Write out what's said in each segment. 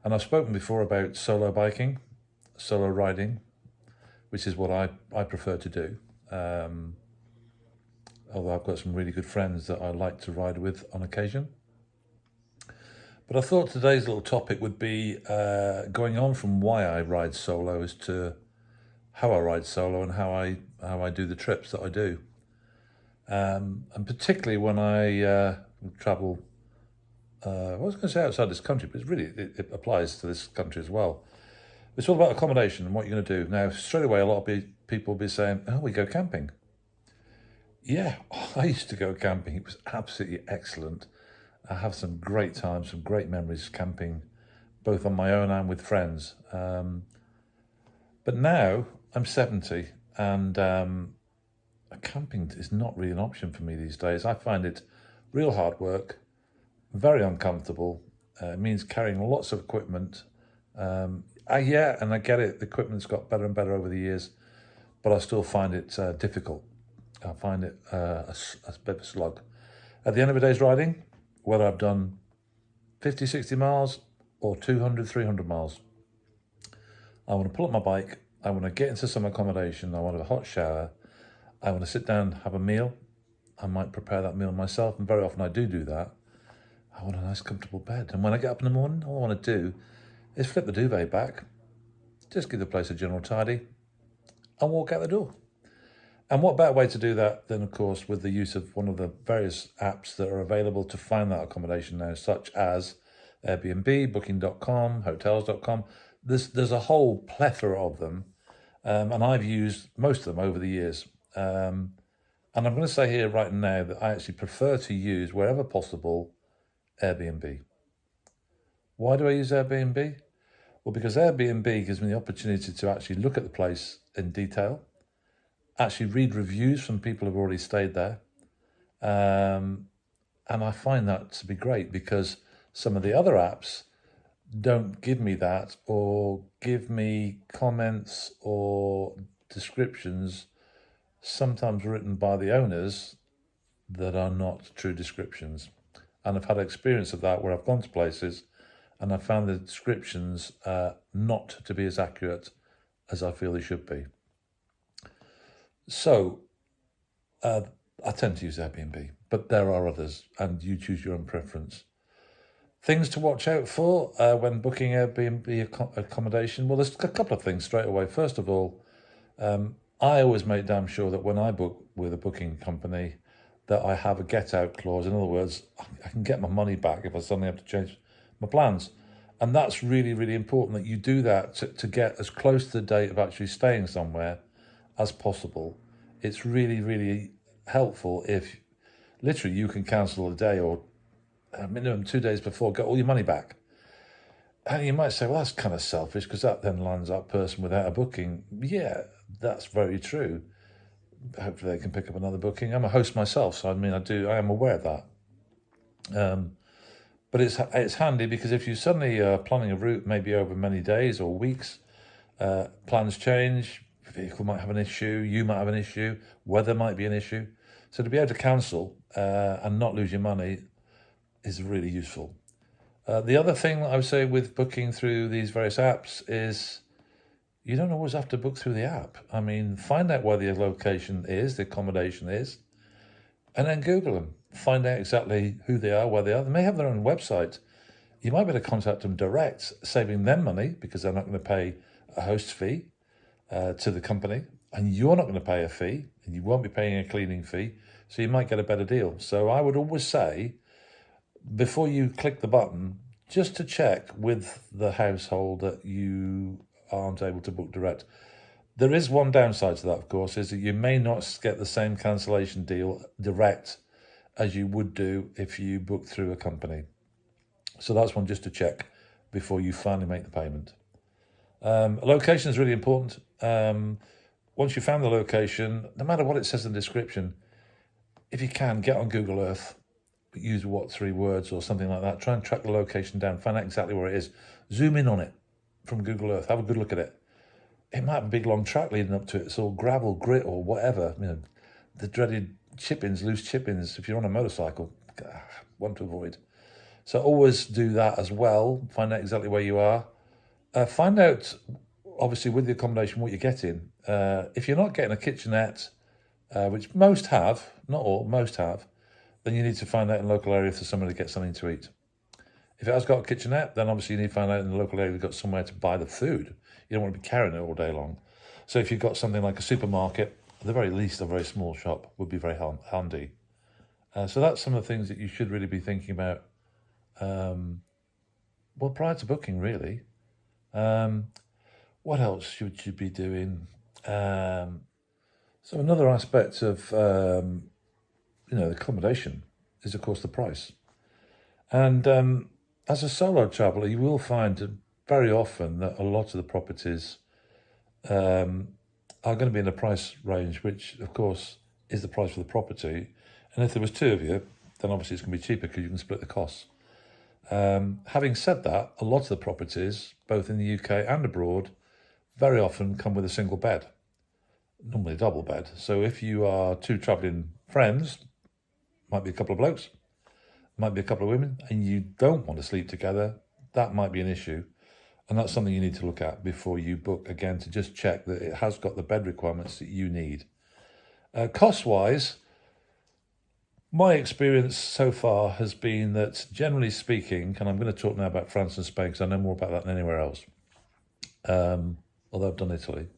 And I've spoken before about solo biking, solo riding, which is what I prefer to do. Although I've got some really good friends that I like to ride with on occasion. But I thought today's little topic would be going on from why I ride solo as to how I ride solo and how I do the trips that I do. And particularly when I travel, I was going to say outside this country, but it applies to this country as well. It's all about accommodation and what you're going to do. Now, straight away, a lot of people will be saying, oh, we go camping. Yeah, I used to go camping. It was absolutely excellent. I have some great times, some great memories camping, both on my own and with friends. But now I'm 70 and camping is not really an option for me these days. I find it real hard work, very uncomfortable. It means carrying lots of equipment. Yeah, and I get it. The equipment's got better and better over the years, but I still find it difficult. I find it a bit of a slog. At the end of a day's riding, whether I've done 50, 60 miles or 200, 300 miles, I want to pull up my bike. I want to get into some accommodation. I want a hot shower. I want to sit down, have a meal. I might prepare that meal myself, and very often I do that. I want a nice, comfortable bed. And when I get up in the morning, all I want to do is flip the duvet back, just give the place a general tidy, and walk out the door. And what better way to do that than, of course, with the use of one of the various apps that are available to find that accommodation now, such as Airbnb, Booking.com, Hotels.com. There's a whole plethora of them, and I've used most of them over the years. And I'm going to say here right now that I actually prefer to use, wherever possible, Airbnb. Why do I use Airbnb? Well, because Airbnb gives me the opportunity to actually look at the place in detail, actually read reviews from people who've already stayed there. And I find that to be great because some of the other apps don't give me that, or give me comments or descriptions, sometimes written by the owners, that are not true descriptions. And I've had experience of that where I've gone to places and I've found the descriptions not to be as accurate as I feel they should be. So I tend to use Airbnb, but there are others, and you choose your own preference. Things to watch out for when booking Airbnb accommodation. Well, there's a couple of things straight away. First of all, I always make damn sure that when I book with a booking company that I have a get out clause. In other words, I can get my money back if I suddenly have to change my plans. And that's really, really important that you do that to get as close to the date of actually staying somewhere as possible. It's really, really helpful if literally you can cancel a day or a minimum 2 days before, get all your money back. And you might say, well, that's kind of selfish because that then lands that person without a booking. Yeah, that's very true. Hopefully they can pick up another booking. I'm a host myself, so I am aware of that. But it's handy because if you suddenly are planning a route maybe over many days or weeks, plans change, the vehicle might have an issue, you might have an issue, weather might be an issue. So to be able to cancel and not lose your money is really useful. The other thing I would say with booking through these various apps is you don't always have to book through the app. Find out where the location is, the accommodation is, and then Google them. Find out exactly who they are, where they are. They may have their own website. You might be able to contact them direct, saving them money because they're not going to pay a host fee to the company, and you're not going to pay a fee, and you won't be paying a cleaning fee, so you might get a better deal. So I would always say, before you click the button, just to check with the household that you aren't able to book direct. There is one downside to that, of course, is that you may not get the same cancellation deal direct as you would do if you book through a company. So that's one just to check before you finally make the payment. Location is really important. Once you found the location, no matter what it says in the description, if you can, get on Google Earth, use 3 words or something like that. Try and track the location down, find out exactly where it is. Zoom in on it from Google Earth, have a good look at it. It might have a big long track leading up to it. It's all gravel, grit or whatever. The dreaded chip-ins, loose chip-ins, if you're on a motorcycle, one to avoid. So always do that as well. Find out exactly where you are. Find out, obviously, with the accommodation, what you're getting. If you're not getting a kitchenette, which most have, not all, most have, then you need to find out in the local area if there's somewhere to get something to eat. If it has got a kitchenette, then obviously you need to find out in the local area you've got somewhere to buy the food. You don't want to be carrying it all day long. So if you've got something like a supermarket, at the very least, a very small shop would be very handy. So that's some of the things that you should really be thinking about, well, prior to booking, really. What else should you be doing? So another aspect of, the accommodation is, of course, the price. And as a solo traveller, you will find very often that a lot of the properties are going to be in a price range, which, of course, is the price for the property. And if there was two of you, then obviously it's going to be cheaper because you can split the costs. Having said that, a lot of the properties, both in the UK and abroad, very often come with a single bed, normally a double bed. So if you are two travelling friends, might be a couple of blokes, might be a couple of women, and you don't want to sleep together, that might be an issue. And that's something you need to look at before you book, again, to just check that it has got the bed requirements that you need. Cost-wise, my experience so far has been that, generally speaking, and I'm going to talk now about France and Spain because I know more about that than anywhere else, although I've done Italy.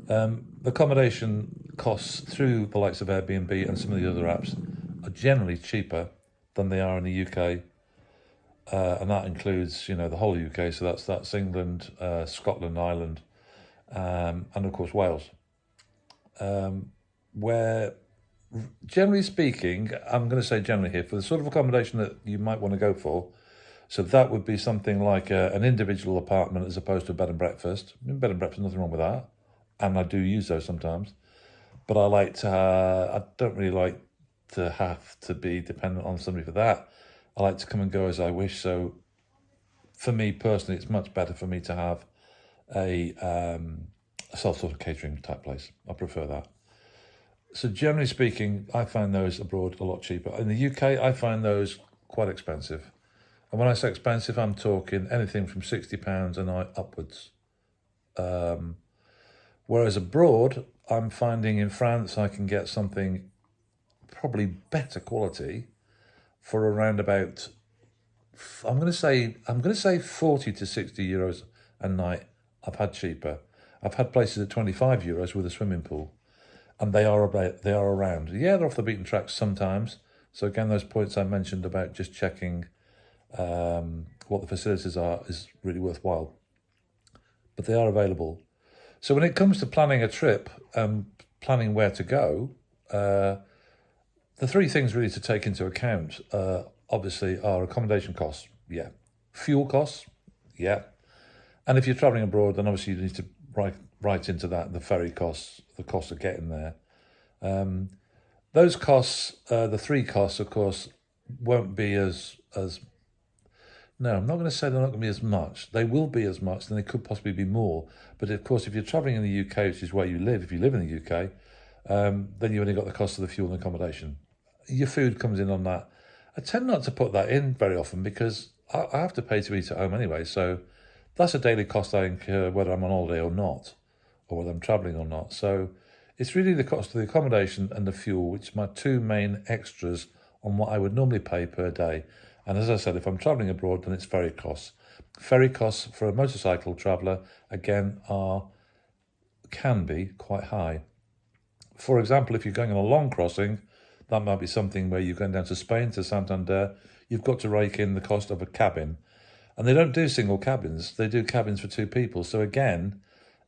The accommodation costs through the likes of Airbnb and some of the other apps are generally cheaper than they are in the UK. And that includes, the whole UK. So that's England, Scotland, Ireland, and of course Wales. Where, generally speaking, I'm going to say generally here, for the sort of accommodation that you might want to go for, so that would be something like an individual apartment as opposed to a bed and breakfast. Bed and breakfast, nothing wrong with that. And I do use those sometimes. But I don't really like to have to be dependent on somebody for that. I like to come and go as I wish. So for me personally, it's much better for me to have a self-sort of catering type place. I prefer that. So generally speaking, I find those abroad a lot cheaper. In the UK, I find those quite expensive. And when I say expensive, I'm talking anything from £60 a night upwards. Whereas abroad, I'm finding in France I can get something probably better quality for around about, I'm going to say 40 to 60 euros a night. I've had cheaper. I've had places at 25 euros with a swimming pool, and they are around. Yeah, they're off the beaten track sometimes. So again, those points I mentioned about just checking what the facilities are is really worthwhile. But they are available. So when it comes to planning a trip and planning where to go, the three things really to take into account, obviously, are accommodation costs, yeah. Fuel costs, yeah. And if you're travelling abroad, then obviously you need to write into that the ferry costs, the cost of getting there. Those costs, the three costs, of course, won't be as no, I'm not going to say they're not going to be as much. They will be as much, and they could possibly be more. But of course, if you're travelling in the UK, which is where you live, if you live in the UK, then you only got the cost of the fuel and accommodation. Your food comes in on that. I tend not to put that in very often because I have to pay to eat at home anyway. So that's a daily cost I incur whether I'm on holiday or not, or whether I'm travelling or not. So it's really the cost of the accommodation and the fuel, which are my two main extras on what I would normally pay per day. And as I said, if I'm travelling abroad, then it's ferry costs. Ferry costs for a motorcycle traveller, again, can be quite high. For example, if you're going on a long crossing, that might be something where you're going down to Spain, to Santander, you've got to rake in the cost of a cabin. And they don't do single cabins, they do cabins for two people. So again,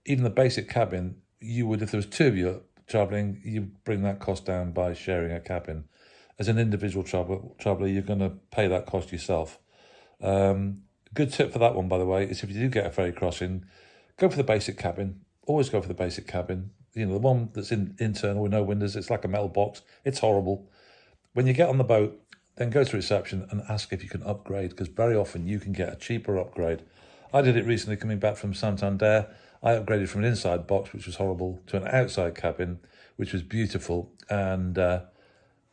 even the basic cabin, you would, if there was two of you travelling, you bring that cost down by sharing a cabin. As an individual traveller, you're going to pay that cost yourself. Good tip for that one, by the way, is if you do get a ferry crossing, go for the basic cabin. Always go for the basic cabin. The one that's internal with no windows, it's like a metal box. It's horrible. When you get on the boat, then go to reception and ask if you can upgrade, because very often you can get a cheaper upgrade. I did it recently coming back from Santander. I upgraded from an inside box, which was horrible, to an outside cabin, which was beautiful. And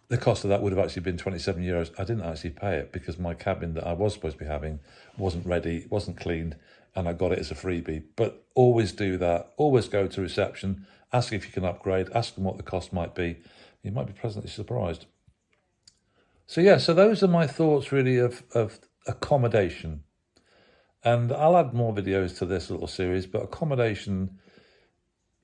the cost of that would have actually been €27. I didn't actually pay it because my cabin that I was supposed to be having wasn't ready, wasn't cleaned, and I got it as a freebie. But always do that. Always go to reception, ask if you can upgrade, ask them what the cost might be. You might be pleasantly surprised. So yeah, so those are my thoughts really of accommodation. And I'll add more videos to this little series, but accommodation,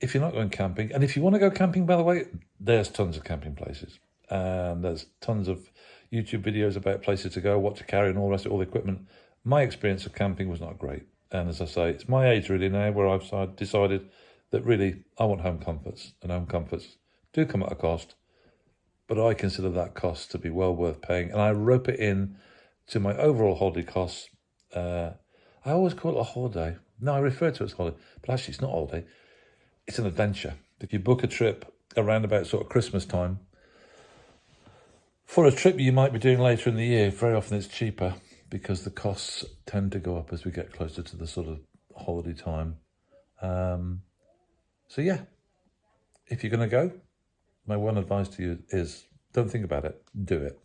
if you're not going camping, and if you want to go camping, by the way, there's tons of camping places. And there's tons of YouTube videos about places to go, what to carry and all the rest of all the equipment. My experience of camping was not great. And as I say, it's my age really now where I've decided that really I want home comforts, and home comforts do come at a cost, but I consider that cost to be well worth paying. And I rope it in to my overall holiday costs. I always call it a holiday. No, I refer to it as holiday, but actually it's not a holiday. It's an adventure. If you book a trip around about sort of Christmas time, for a trip you might be doing later in the year, very often it's cheaper because the costs tend to go up as we get closer to the sort of holiday time. So yeah, if you're going to go, my one advice to you is don't think about it, do it.